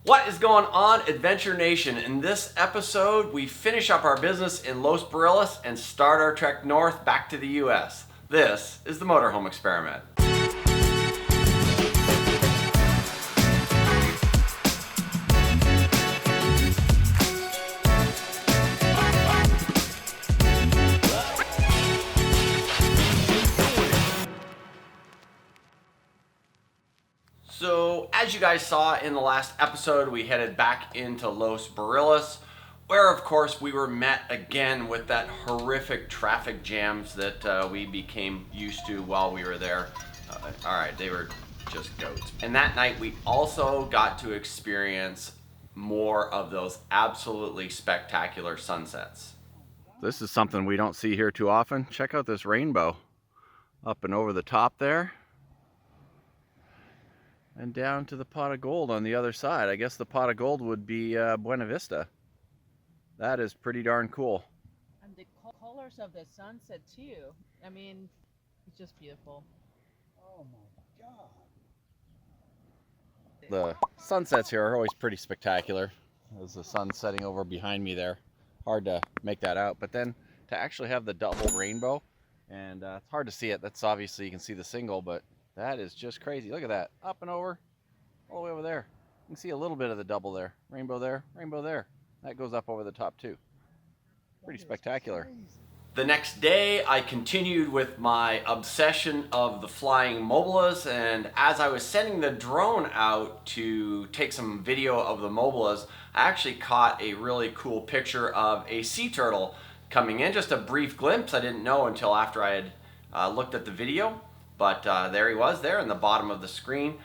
What is going on, Adventure Nation? In this episode, we finish up our business in Los Barillas and start our trek north back to the US. This is the Motorhome Experiment. So, as you guys saw in the last episode, we headed back into Los Barillas, where of course we were met again with that horrific traffic jams that we became used to while we were there. Alright, they were just goats. And that night we also got to experience more of those absolutely spectacular sunsets. This is something we don't see here too often. Check out this rainbow up and over the top there. And down to the pot of gold on the other side. I guess the pot of gold would be Buena Vista. That is pretty darn cool. And the colors of the sunset too. I mean, it's just beautiful. Oh my God. The sunsets here are always pretty spectacular. There's the sun setting over behind me there. Hard to make that out. But then to actually have the double rainbow, and it's hard to see it. That's obviously, you can see the single, but that is just crazy. Look at that. Up and over, all the way over there. You can see a little bit of the double there. Rainbow there, rainbow there. That goes up over the top too. Pretty spectacular. The next day, I continued with my obsession of the flying mobulas, and as I was sending the drone out to take some video of the mobulas, I actually caught a really cool picture of a sea turtle coming in. Just a brief glimpse. I didn't know until after I had looked at the video. But there he was there in the bottom of the screen.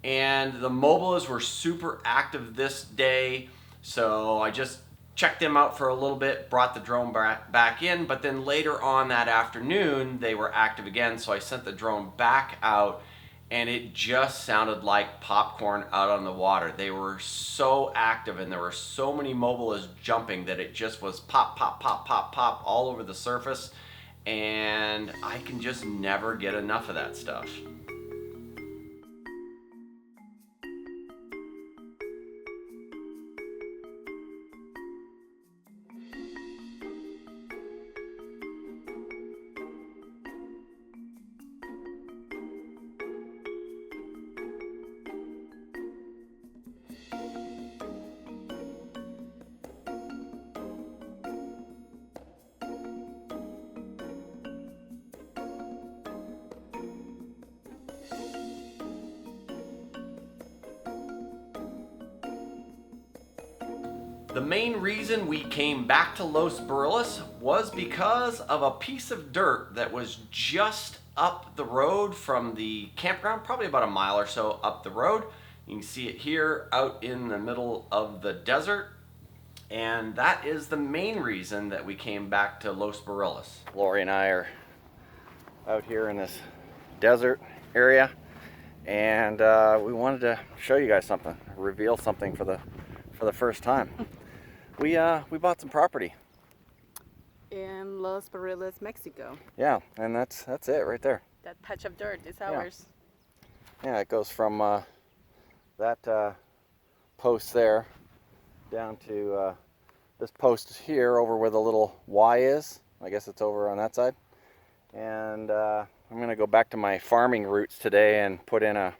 And the mobulas were super active this day. So I just checked them out for a little bit, brought the drone back in. But then later on that afternoon, they were active again. So I sent the drone back out and it just sounded like popcorn out on the water. They were so active and there were so many mobulas jumping that it just was pop, pop, pop, pop, pop all over the surface. And I can just never get enough of that stuff. The main reason we came back to Los Barillas was because of a piece of dirt that was just up the road from the campground, probably about a mile or so up the road. You can see it here out in the middle of the desert. And that is the main reason that we came back to Los Barillas. Lori and I are out here in this desert area, and we wanted to show you guys something, reveal something for the first time. We bought some property In Los Barillas, Mexico. Yeah, and that's it right there. That patch of dirt is ours. Yeah, it goes from that post there down to this post here over where the little Y is. I guess it's over on that side. And I'm gonna go back to my farming roots today and put in a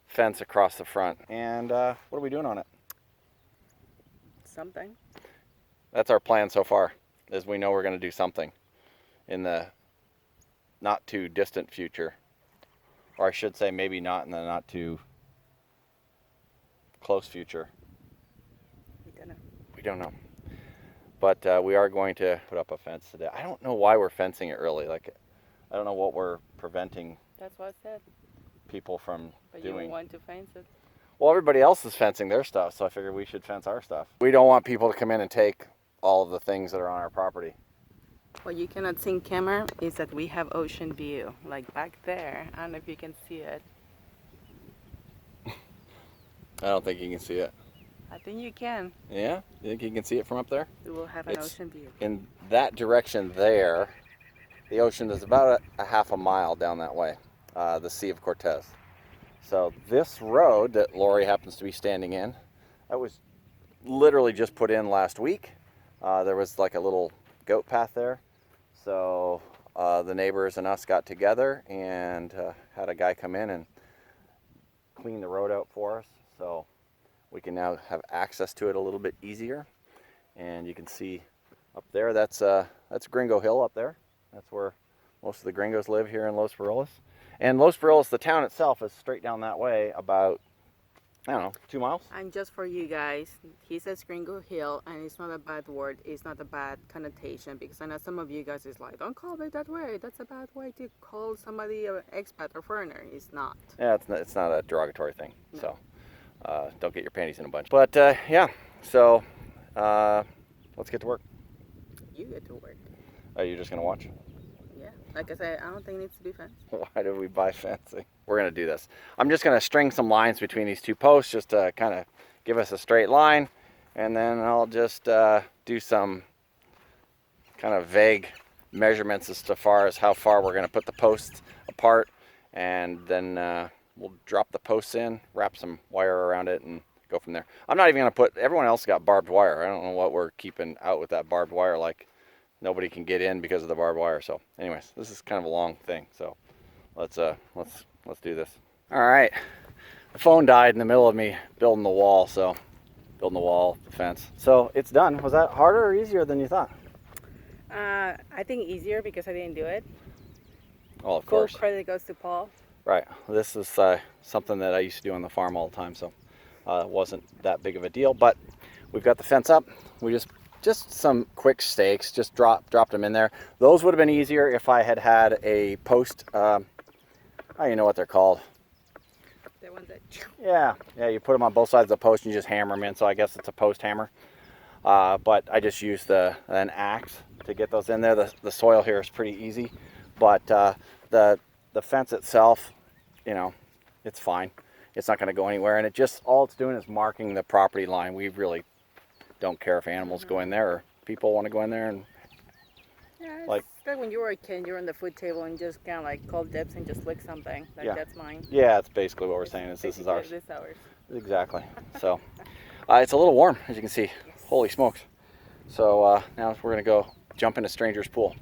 fence across the front. And what are we doing on it? Something. That's our plan so far, is we know we're going to do something in the not too distant future. Or I should say maybe not in the not too close future. We don't know. But we are going to put up a fence today. I don't know why we're fencing it really. Like, I don't know what we're preventing That's what I said. people from But doing. you want to fence it. Well, everybody else is fencing their stuff, so I figured we should fence our stuff. We don't want people to come in and take all of the things that are on our property. What you cannot see in camera is that we have ocean view, like back there. I don't know if you can see it. I don't think you can see it. I think you can. Yeah? You think you can see it from up there? We will have an ocean view. In that direction there, the ocean is about a half a mile down that way, the Sea of Cortez. So this road that Lori happens to be standing in That was literally just put in last week. There was like a little goat path there. So the neighbors and us got together and had a guy come in and clean the road out for us. So we can now have access to it a little bit easier. And you can see up there, that's Gringo Hill up there. That's where most of the gringos live here in Los Farilas. And Los Farilas, the town itself, is straight down that way about, I don't know, 2 miles. And just for you guys, he says Gringo Hill, and it's not a bad word. It's not a bad connotation, because I know some of you guys is like, don't call it that way. That's a bad way to call somebody an expat or foreigner. It's not. Yeah, it's not a derogatory thing. No. So don't get your panties in a bunch. But yeah, so let's get to work. You get to work. Are you just going to watch? Yeah. Like I said, I don't think it needs to be fenced. Why did we buy fencing? We're going to do this. I'm just going to string some lines between these two posts just to kind of give us a straight line. And then I'll just do some kind of vague measurements as far as how far we're going to put the posts apart. And then we'll drop the posts in, wrap some wire around it, and go from there. I'm not even going to put, everyone else got barbed wire. I don't know what we're keeping out with that barbed wire. Like, nobody can get in because of the barbed wire. So anyways, this is kind of a long thing. So let's do this. All right. The phone died in the middle of me building the wall. So building the wall, the fence. So it's done. Was that harder or easier than you thought? I think easier because I didn't do it. Well, of course. Full credit goes to Paul. Right. This is something that I used to do on the farm all the time. So it wasn't that big of a deal, but we've got the fence up. We just some quick stakes, just dropped them in there. Those would have been easier if I had had a post, I don't even know what they're called. The ones that... Yeah, you put them on both sides of the post and you just hammer them in, so I guess it's a post hammer. But I just used an axe to get those in there. The soil here is pretty easy, but the fence itself, you know, it's fine. It's not going to go anywhere, and all it's doing is marking the property line. We really don't care if animals go in there or people want to go in there. And yeah, it's like when you were a kid, you were on the food table and just kind of like call dips and just lick something. Like, yeah. That's mine. Yeah, that's basically what we're saying. This is ours. This is ours. Exactly. So it's a little warm, as you can see. Yes. Holy smokes. So now we're going to go jump in a stranger's pool.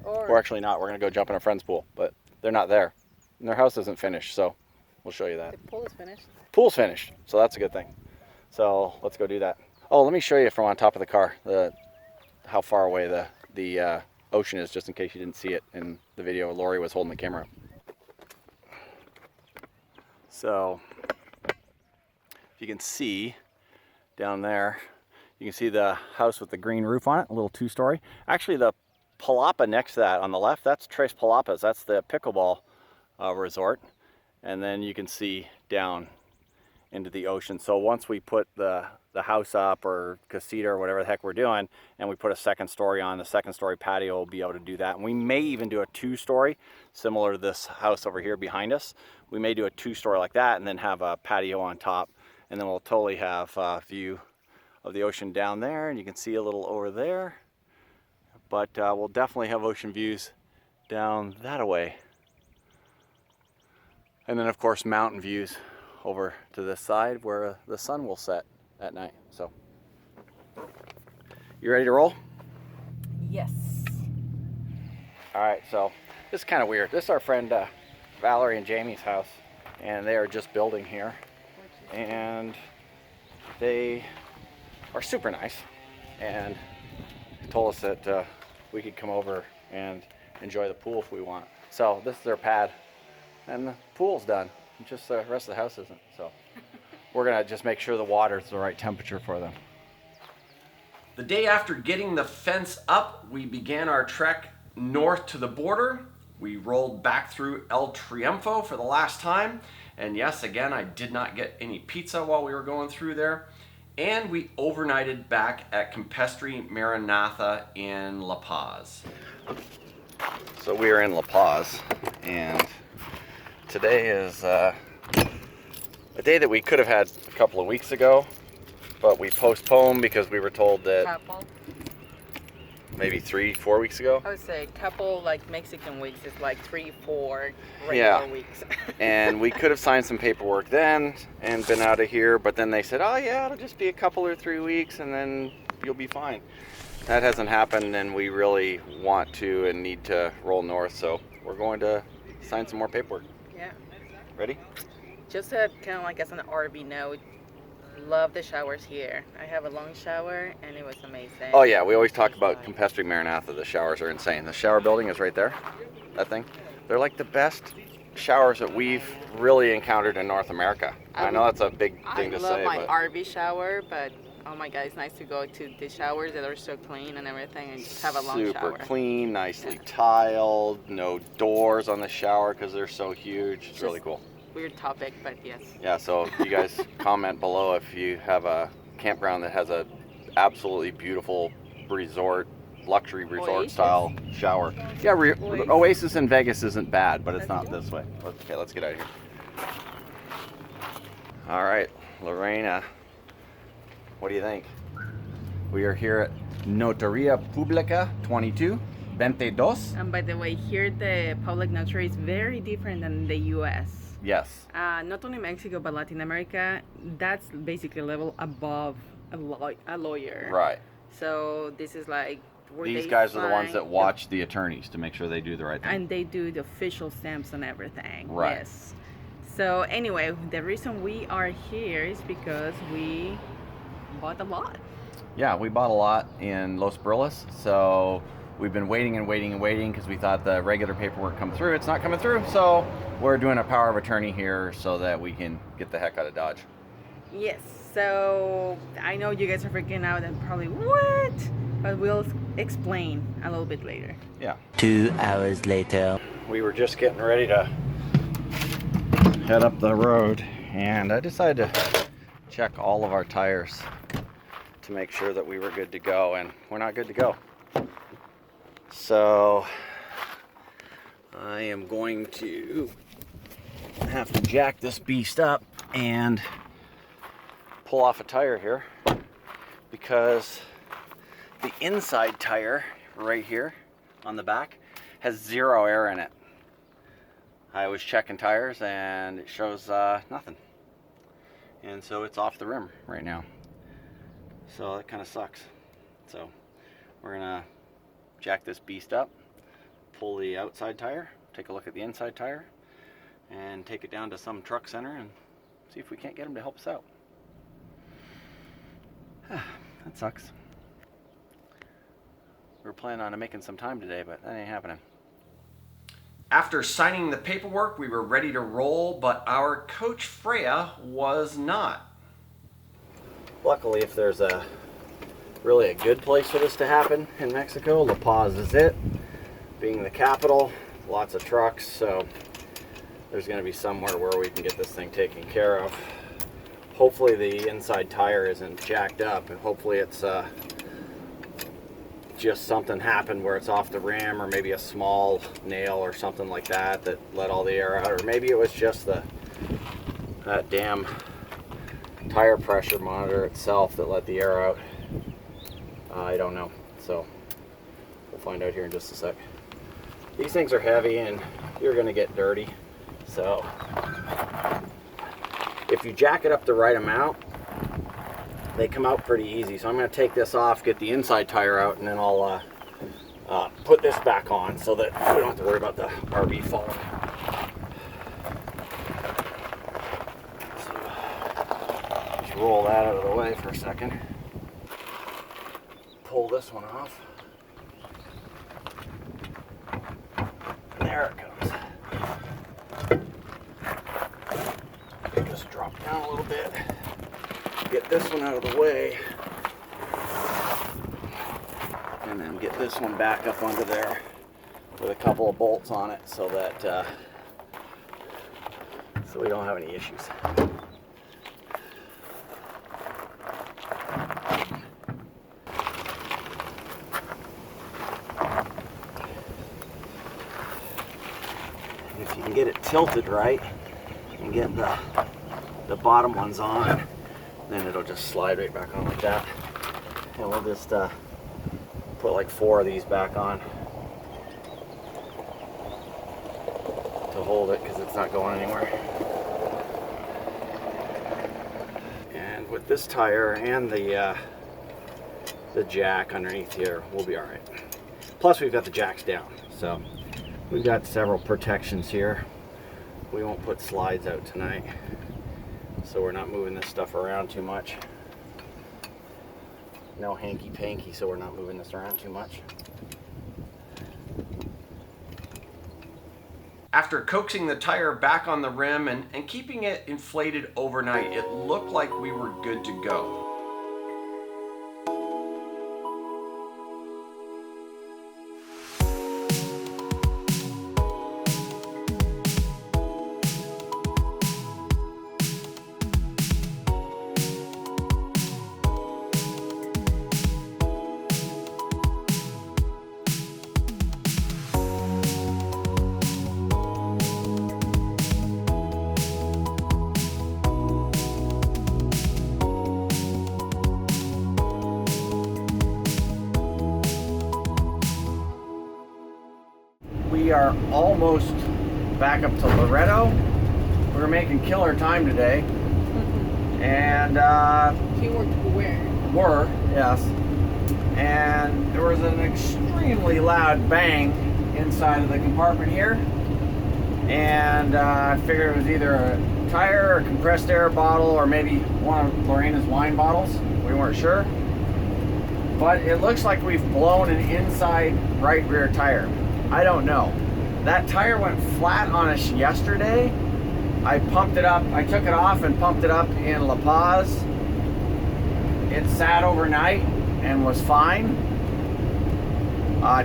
Or actually not. We're going to go jump in a friend's pool, but they're not there. And their house isn't finished, so we'll show you that. The pool is finished. Pool's finished, so that's a good thing. So let's go do that. Oh, let me show you from on top of the car how far away the ocean is, just in case you didn't see it in the video. Lori was holding the camera. So if you can see down there, you can see the house with the green roof on it, a little 2-story. Actually, the palapa next to that on the left, that's Tres Palapas. That's the pickleball resort. And then you can see down into the ocean. So once we put the house up, or casita, or whatever the heck we're doing, and we put a 2nd story on, the 2nd story patio will be able to do that. And we may even do a 2-story, similar to this house over here behind us. We may do a 2-story like that and then have a patio on top. And then we'll totally have a view of the ocean down there, and you can see a little over there. But we'll definitely have ocean views down that way. And then of course mountain views over to this side where the sun will set at night. So, you ready to roll? Yes. All right, so this is kind of weird. This is our friend Valerie and Jamie's house, and they are just building here. And they are super nice, and told us that we could come over and enjoy the pool if we want. So this is their pad, and the pool's done. Just the rest of the house isn't. So we're gonna just make sure the water's the right temperature for them. The day after getting the fence up, we began our trek north to the border. We rolled back through El Triunfo for the last time. And yes, again, I did not get any pizza while we were going through there. And we overnighted back at Campestre Maranatha in La Paz. So we are in La Paz, and today is a day that we could have had a couple of weeks ago, but we postponed because we were told that maybe 3-4 weeks ago. I would say a couple like Mexican weeks is like 3-4 regular Yeah. weeks. And we could have signed some paperwork then and been out of here, but then they said, oh yeah, it'll just be a couple or 3 weeks and then you'll be fine. That hasn't happened, and we really want to and need to roll north, so we're going to sign some more paperwork. Yeah. Ready? Just kind of like as an RV note, love the showers here. I have a long shower and it was amazing. Oh yeah, we always talk about Campestre Maranatha. The showers are insane. The shower building is right there, that thing. They're like the best showers that we've really encountered in North America. I know that's a big thing to say, I love my but RV shower, but oh my god, it's nice to go to the showers that are so clean and everything and just have a long shower. super clean, nicely tiled, no doors on the shower because they're so huge. It's really cool. Weird topic, but yes. Yeah, so you guys comment below if you have a campground that has a absolutely beautiful resort, luxury resort Oasis? style shower. Yeah, Oasis in Vegas isn't bad, but it's not this way. Okay, let's get out of here. All right, Lorena, what do you think? We are here at Notaria Publica 22, 22. And by the way, here the public notary is very different than the US. Yes. Not only Mexico, but Latin America, that's basically a level above a lawyer. Right. So this is like where These they guys are the ones sign that watch the attorneys to make sure they do the right thing. and they do the official stamps and everything. Right. Yes. So anyway, the reason we are here is because we bought a lot. Yeah, we bought a lot in Los Brillas, so we've been waiting and waiting and waiting because we thought the regular paperwork come through. It's not coming through, so we're doing a power of attorney here so that we can get the heck out of Dodge. Yes. So I know you guys are freaking out and probably what, but we'll explain a little bit later. Yeah. 2 hours later. We were just getting ready to head up the road, and I decided to check all of our tires to make sure that we were good to go, and we're not good to go. So I am going to have to jack this beast up and pull off a tire here because the inside tire right here on the back has 0 air in it. I was checking tires and it shows nothing, and so it's off the rim right now, so that kind of sucks. So we're gonna jack this beast up, pull the outside tire, take a look at the inside tire, and take it down to some truck center and see if we can't get them to help us out. That sucks. We were planning on making some time today, but that ain't happening. After signing the paperwork, we were ready to roll, but our coach Freya was not. Luckily, if there's really a good place for this to happen in Mexico, La Paz is it. Being the capital, lots of trucks, so there's going to be somewhere where we can get this thing taken care of. Hopefully the inside tire isn't jacked up, and hopefully it's just something happened where it's off the rim, or maybe a small nail or something like that that let all the air out, or maybe it was just that damn tire pressure monitor itself that let the air out. I don't know, so we'll find out here in just a sec. These things are heavy and you're gonna get dirty, so if you jack it up the right amount, they come out pretty easy. So I'm going to take this off, get the inside tire out, and then I'll put this back on so that we don't have to worry about the RV falling. So just roll that out of the way for a second. Pull this one off. There it goes. Just drop down a little bit. Get this one out of the way, and then get this one back up under there with a couple of bolts on it so that so we don't have any issues. And if you can get it tilted right and get the bottom ones on, then it'll just slide right back on like that, and we'll just put like 4 of these back on to hold it because it's not going anywhere. And with this tire and the jack underneath here, we'll be all right. Plus we've got the jacks down, so we've got several protections here. We won't put slides out tonight, so we're not moving this stuff around too much. No hanky-panky, so we're not moving this around too much. After coaxing the tire back on the rim and keeping it inflated overnight, it looked like we were good to go. We are almost back up to Loretto. We were making killer time today, and He worked where? yes, and there was an extremely loud bang inside of the compartment here, and I figured it was either a tire, a compressed air bottle, or maybe one of Lorena's wine bottles. We weren't sure, but it looks like we've blown an inside right rear tire. I don't know. That tire went flat on us yesterday. I pumped it up. I took it off and pumped it up in La Paz. It sat overnight and was fine.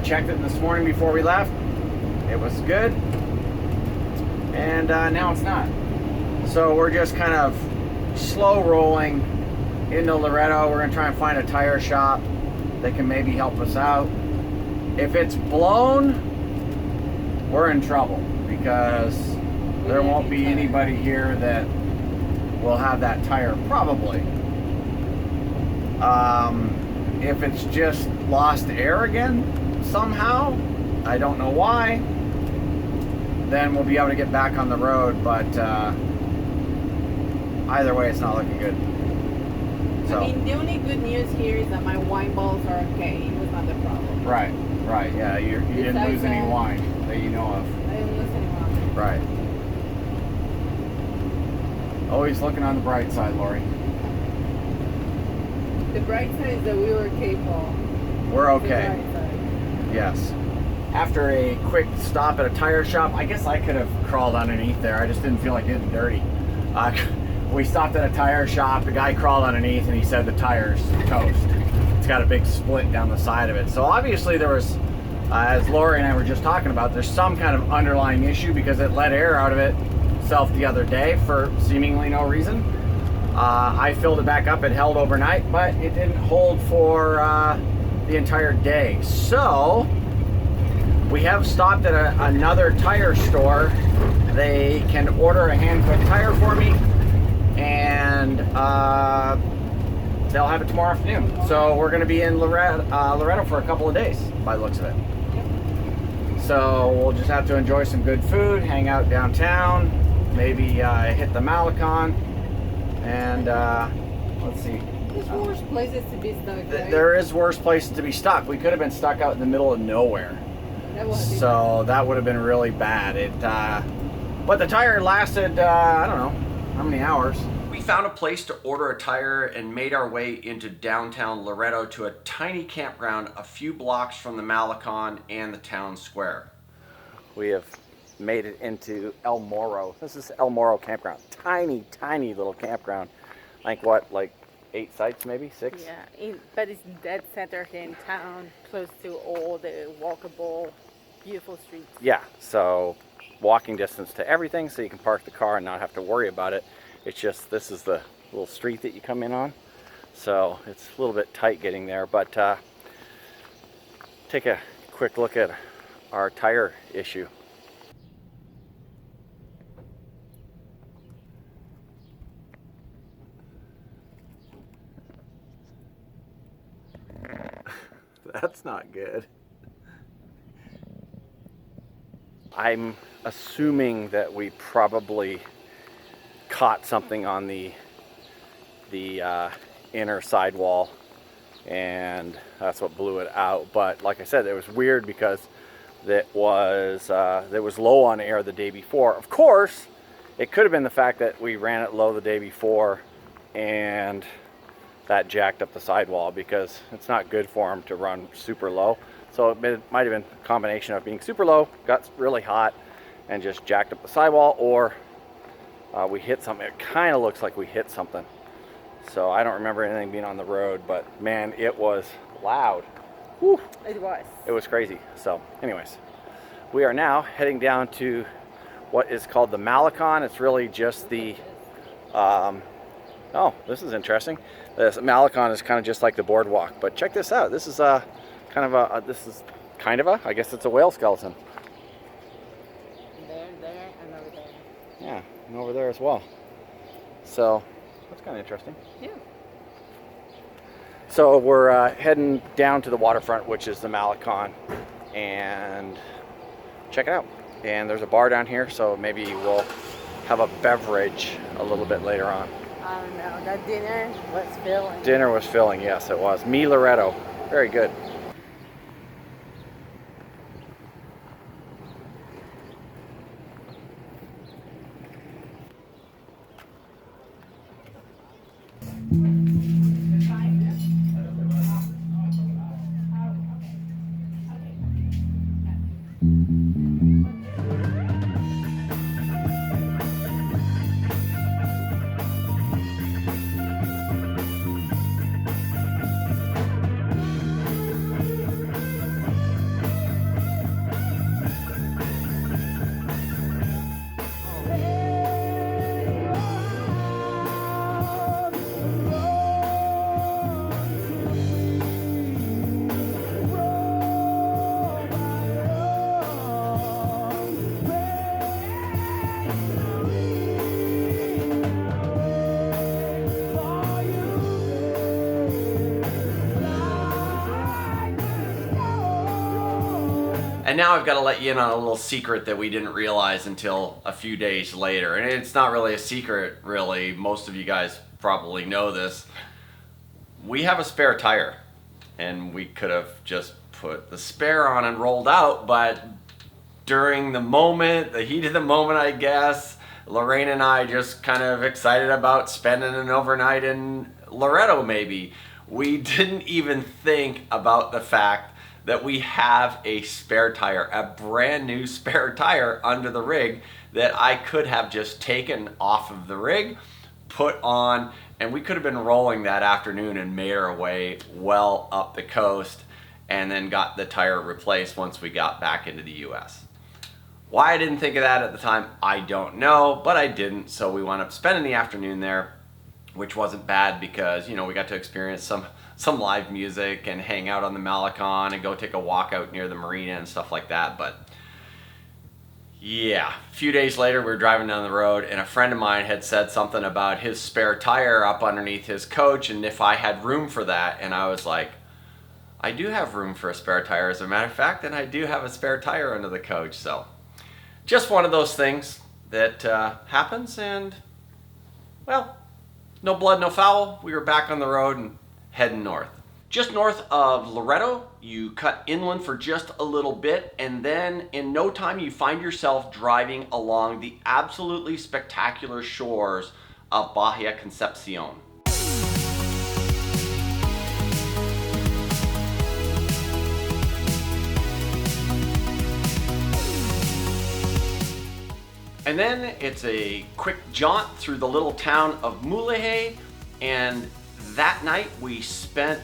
Checked it this morning before we left. It was good. And now it's not. So we're just kind of slow rolling into Loretto. We're gonna try and find a tire shop that can maybe help us out. If it's blown, we're in trouble because there won't be anybody here that will have that tire probably. If it's just lost air again somehow, I don't know why, then we'll be able to get back on the road, but either way it's not looking good. So, I mean, the only good news here is that my wine bottles are okay. It was not the problem. right, yeah, you didn't Besides lose any that, wine that you know of. I didn't lose any wine. Right. Always looking on the bright side, Lori. The bright side is that we were capable. We're The okay. bright side. Yes. After a quick stop at a tire shop, I guess I could have crawled underneath there. I just didn't feel like getting dirty. We stopped at a tire shop. The guy crawled underneath and he said the tire's toast. It's got a big split down the side of it. So obviously there was, as Lori and I were just talking about, there's some kind of underlying issue because it let air out of itself the other day for seemingly no reason. I filled it back up. It held overnight, but it didn't hold for the entire day. So we have stopped at another tire store. They can order a hand-cut tire for me, and they'll have it tomorrow afternoon. So we're going to be in Loretto for a couple of days, by the looks of it. So we'll just have to enjoy some good food, hang out downtown, maybe hit the Malacon, and let's see. There's worse places to be stuck, right? There is worse places to be stuck. We could have been stuck out in the middle of nowhere. That would have been So that would have been really bad. But the tire lasted, I don't know, how many hours. We found a place to order a tire and made our way into downtown Loretto to a tiny campground a few blocks from the Malacon and the town square. We have made it into El Moro. This is El Moro Campground. Tiny, tiny little campground. Like 8 sites maybe? 6? Yeah, but it's dead center here in town, close to all the walkable, beautiful streets. Yeah, so walking distance to everything, so you can park the car and not have to worry about it. It's just, this is the little street that you come in on. So it's a little bit tight getting there, but take a quick look at our tire issue. That's not good. I'm assuming that we probably caught something on the inner sidewall, and that's what blew it out. But like I said, it was weird because it was low on air the day before. Of course, it could have been the fact that we ran it low the day before and that jacked up the sidewall, because it's not good for them to run super low. So it might have been a combination of being super low, got really hot, and just jacked up the sidewall, or we hit something. It kind of looks like we hit something. So I don't remember anything being on the road, but man, it was loud. Whew. It was. It was crazy. So anyways, we are now heading down to what is called the Malacon. It's really just the, oh, this is interesting. This Malacon is kind of just like the boardwalk, but check this out. This is I guess it's a whale skeleton. There, and over there. Yeah, and over there as well. So that's kind of interesting. Yeah. So we're heading down to the waterfront, which is the Malacon, and check it out. And there's a bar down here, so maybe we'll have a beverage a little bit later on. I don't know. That dinner was filling. Dinner was filling, yes it was. MeetTheRussos, very good. And now I've got to let you in on a little secret that we didn't realize until a few days later. And it's not really a secret, really. Most of you guys probably know this. We have a spare tire. And we could have just put the spare on and rolled out, but during the moment, the heat of the moment, I guess, Lorraine and I just kind of excited about spending an overnight in Loretto maybe. We didn't even think about the fact that we have a spare tire, a brand new spare tire under the rig that I could have just taken off of the rig, put on, and we could have been rolling that afternoon and made our way well up the coast and then got the tire replaced once we got back into the US. Why I didn't think of that at the time, I don't know, but I didn't, so we wound up spending the afternoon there, which wasn't bad because, you know, we got to experience some live music and hang out on the Malacon and go take a walk out near the marina and stuff like that. But yeah, a few days later we were driving down the road and a friend of mine had said something about his spare tire up underneath his coach and if I had room for that, and I was like, I do have room for a spare tire as a matter of fact, and I do have a spare tire under the coach. So just one of those things that happens, and well, no blood, no foul. We were back on the road and heading north. Just north of Loretto, you cut inland for just a little bit, and then in no time you find yourself driving along the absolutely spectacular shores of Bahia Concepcion. And then it's a quick jaunt through the little town of Motorhome, and that night we spent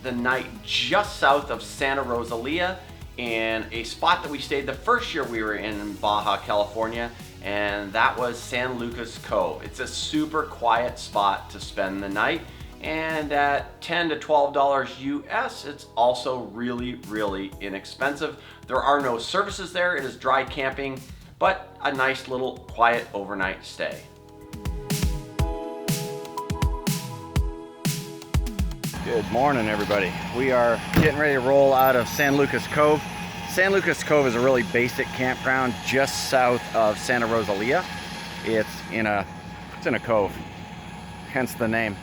the night just south of Santa Rosalia in a spot that we stayed the first year we were in Baja, California, and that was San Lucas Cove. It's a super quiet spot to spend the night, and at $10 to $12 US, it's also really, really inexpensive. There are no services there, it is dry camping, but a nice little quiet overnight stay. Good morning, everybody. We are getting ready to roll out of San Lucas Cove. San Lucas Cove is a really basic campground just south of Santa Rosalia. It's in a cove, hence the name.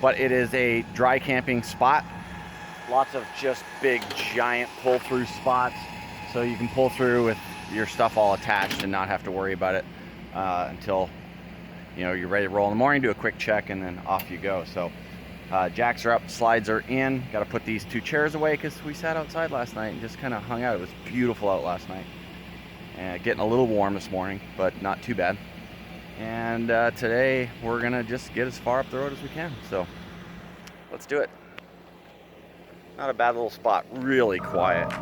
But it is a dry camping spot. Lots of just big, giant pull-through spots, so you can pull through with your stuff all attached and not have to worry about it until you're ready to roll in the morning. Do a quick check and then off you go. So jacks are up, slides are in. Got to put these 2 chairs away because we sat outside last night and just kind of hung out. It was beautiful out last night. Getting a little warm this morning, but not too bad. And today we're gonna just get as far up the road as we can. So let's do it. Not a bad little spot, really quiet.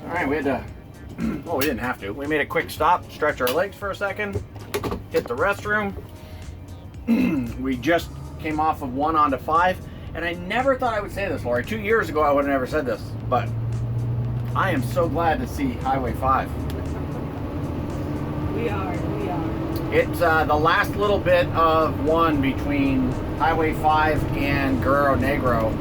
Alright, we had to, well, we didn't have to. We made a quick stop, stretch our legs for a second, hit the restroom. We just came off of 1 onto 5, and I never thought I would say this, Lori. 2 years ago I would have never said this, but I am so glad to see Highway 5. We are. It's the last little bit of 1 between Highway 5 and Guerrero Negro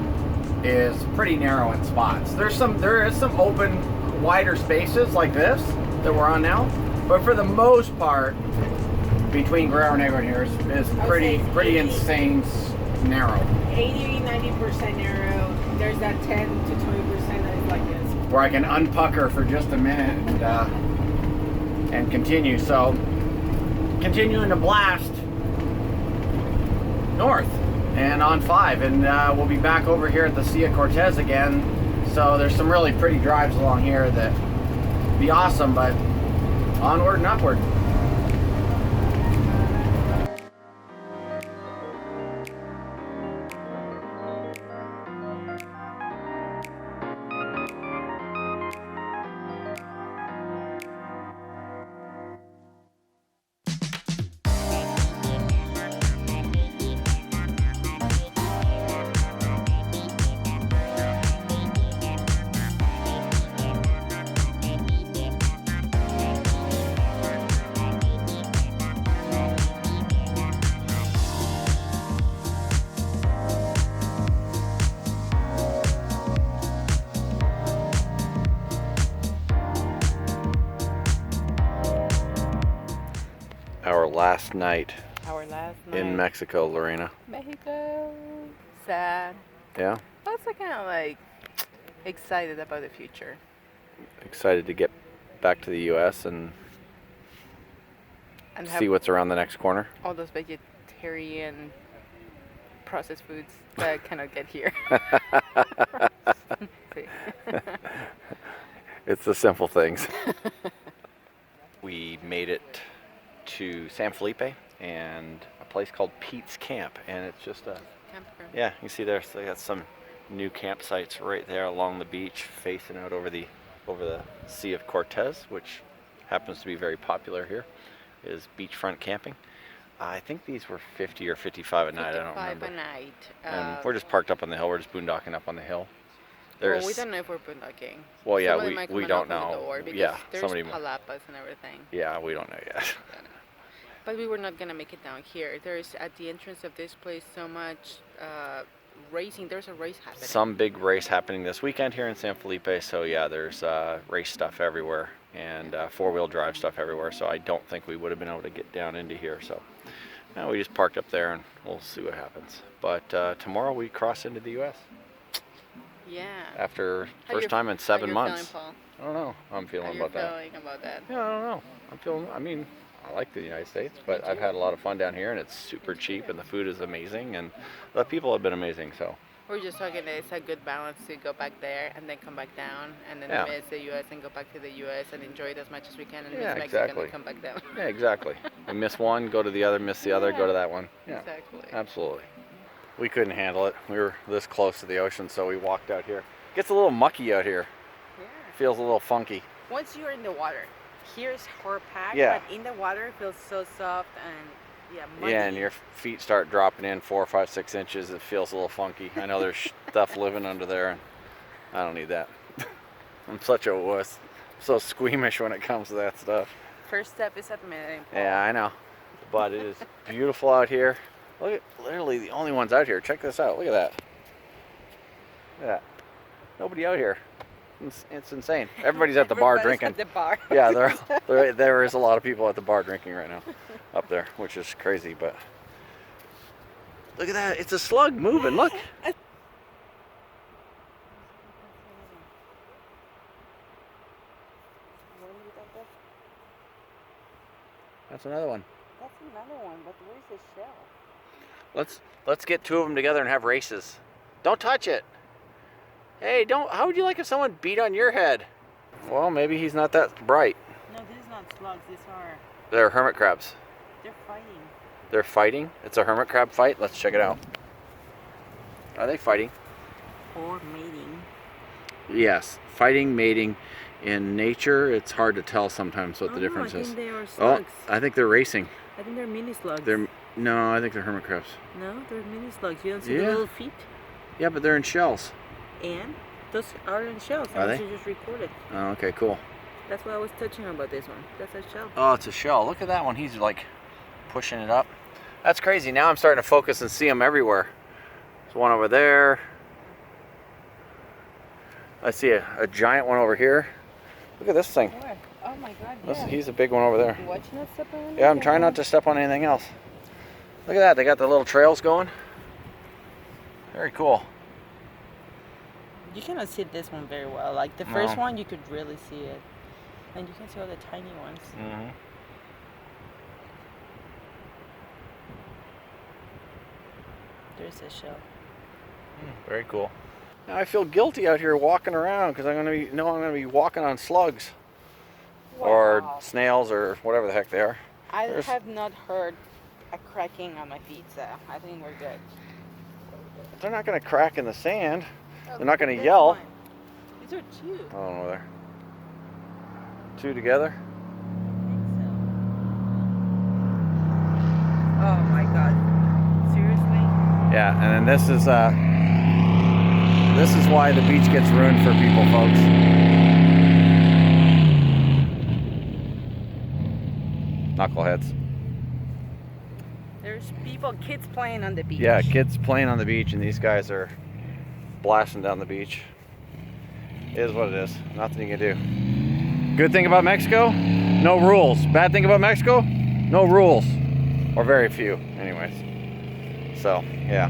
is pretty narrow in spots. There is some open, wider spaces like this that we're on now, but for the most part, between Guerrero Negro and here is pretty insane narrow. 80-90% narrow. There's that 10 to 20% that is like this. Where I can unpucker for just a minute and continue. So continuing to blast north and on 5, and we'll be back over here at the Sea of Cortez again. So there's some really pretty drives along here that be awesome, but onward and upward. Our last night in Mexico, Lorena. Mexico. Sad. Yeah? Also kind of like excited about the future. Excited to get back to the U.S. and see what's around the next corner. All those vegetarian processed foods that I cannot get here. It's the simple things. We made it to San Felipe and a place called Pete's Camp, and it's just a Campground. Yeah, you see there, so they got some new campsites right there along the beach, facing out over the Sea of Cortez, which happens to be very popular here, is beachfront camping. I think these were 50 or 55 a night, I don't remember. 55 a night. And we're just parked up on the hill, we're just boondocking up on the hill. Well, we don't know if we're boondocking. Well, yeah, Somebody we don't know. Yeah, there's somebody. palapas and everything. Yeah, we don't know yet. But we were not gonna make it down here. There's at the entrance of this place so much racing. There's a race happening. Some big race happening this weekend here in San Felipe. So yeah, there's race stuff everywhere and four-wheel drive stuff everywhere. So I don't think we would have been able to get down into here. So now we just parked up there and we'll see what happens. But tomorrow we cross into the U.S. Yeah. after How first you- time in how 7 you months. feeling, Paul? I don't know how I'm How feeling you about that. feeling about that? Yeah, I don't know. I'm feeling. I mean, I like the United States, but I've had a lot of fun down here, and it's super cheap, and the food is amazing, and the people have been amazing. So We're just talking that it's a good balance to go back there and then come back down, and then Yeah. miss the U.S. and go back to the U.S. and enjoy it as much as we can, and Yeah, miss Mexico exactly. and come back down. yeah, exactly. We miss one, go to the other. Miss the other, go to that one. Yeah, Exactly. absolutely. We couldn't handle it. We were this close to the ocean, so we walked out here. Gets a little mucky out here. Yeah. Feels a little funky. Once you're in the water, here's hard packed, Yeah. but in the water it feels so soft and muddy. Yeah, and your feet start dropping in 4, 5, 6 inches. It feels a little funky. I know there's stuff living under there, and I don't need that. I'm such a wuss. I'm so squeamish when it comes to that stuff. First step is admitting. Yeah, I know. But it is beautiful out here. Look at literally the only ones out here. Check this out. Look at that. Look at that. Nobody out here. It's insane. Everybody's at the bar Everybody's drinking. At the bar. Yeah, there is a lot of people at the bar drinking right now up there, which is crazy. But look at that. It's a slug moving. Look. That's another one. That's another one, but where's the shell? Let's get 2 of them together and have races. Don't touch it. Hey, don't. How would you like if someone beat on your head? Well, maybe he's not that bright. No, these are not slugs. These are. They're hermit crabs. They're fighting. They're fighting. It's a hermit crab fight. Let's check it out. Are they fighting? Or mating. Yes, fighting, mating. In nature, it's hard to tell sometimes what the difference I is. think they are Oh, slugs. I think they're racing. I think they're mini slugs. No, I think they're hermit crabs. No, they're mini slugs. You don't see Yeah. the little feet? Yeah, but they're in shells. And those are in shells. Are Unless they? you just recorded. Oh, okay, cool. That's why I was touching about this one. That's a shell. Oh, it's a shell. Look at that one. He's like pushing it up. That's crazy. Now I'm starting to focus and see them everywhere. There's one over there. I see a giant one over here. Look at this thing. Where? Oh my god, He's a big one over there. Watching us step on Yeah, I'm trying not to step on anything else. Look at that. They got the little trails going. Very cool. You cannot see this one very well. Like the first No. one, you could really see it. And you can see all the tiny ones. Mm-hmm. There's a shell. Very cool. Now I feel guilty out here walking around because I'm gonna be walking on slugs or snails or whatever the heck they are. I There's- have not heard a cracking on my feet, so I think we're good. They're not gonna crack in the sand. Oh, They're not gonna this yell. one. These are two. I don't know there. 2 together. Oh my god. Seriously? Yeah, and then this is why the beach gets ruined for people, folks. Knuckleheads. There's kids playing on the beach. Yeah, kids playing on the beach, and these guys are blasting down the beach. It is what it is. Nothing you can do. Good thing about Mexico? No rules. Bad thing about Mexico? No rules. Or very few, anyways. So, yeah.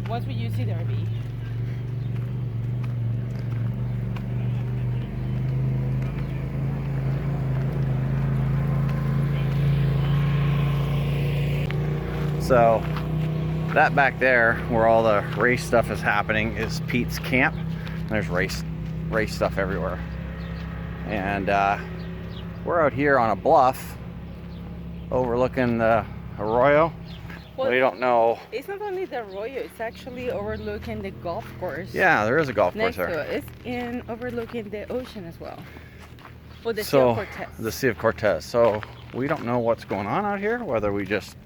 Once we use it, RV. So that back there where all the race stuff is happening is Pete's camp. There's race stuff everywhere. And we're out here on a bluff overlooking the arroyo. Well, We don't know. It's not only the arroyo, it's actually overlooking the golf course. Yeah, there is a golf course Next to there. it. It's in overlooking the ocean as well. Well, the Sea So of Cortez. the Sea of Cortez. So we don't know what's going on out here, whether we just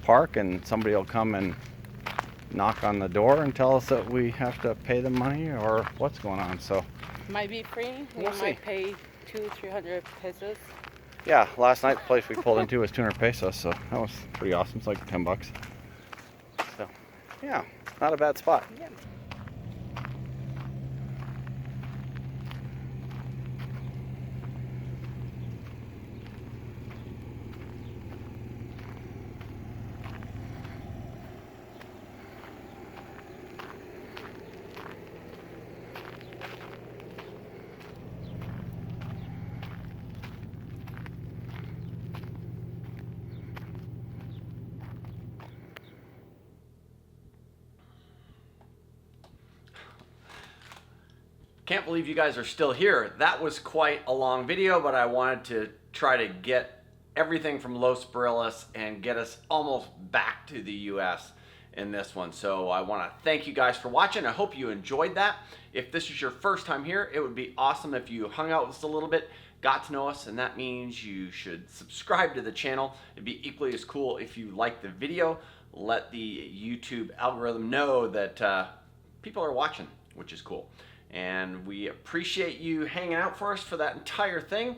park and somebody will come and knock on the door and tell us that we have to pay them money or what's going on. So Might be free. We We'll see. might pay 200-300 pesos. Yeah, last night the place we pulled into was 200 pesos, so that was pretty awesome. It's like 10 bucks. So, yeah, not a bad spot. Yeah. Can't believe you guys are still here. That was quite a long video, but I wanted to try to get everything from Los Barillas and get us almost back to the US in this one. So I want to thank you guys for watching. I hope you enjoyed that. If this is your first time here, it would be awesome if you hung out with us a little bit, got to know us, and that means you should subscribe to the channel. It'd be equally as cool if you liked the video. Let the YouTube algorithm know that people are watching, which is cool. And we appreciate you hanging out for us for that entire thing.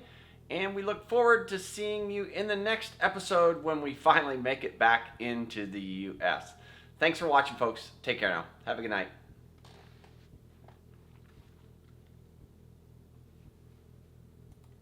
And we look forward to seeing you in the next episode when we finally make it back into the US. Thanks for watching, folks. Take care now. Have a good night.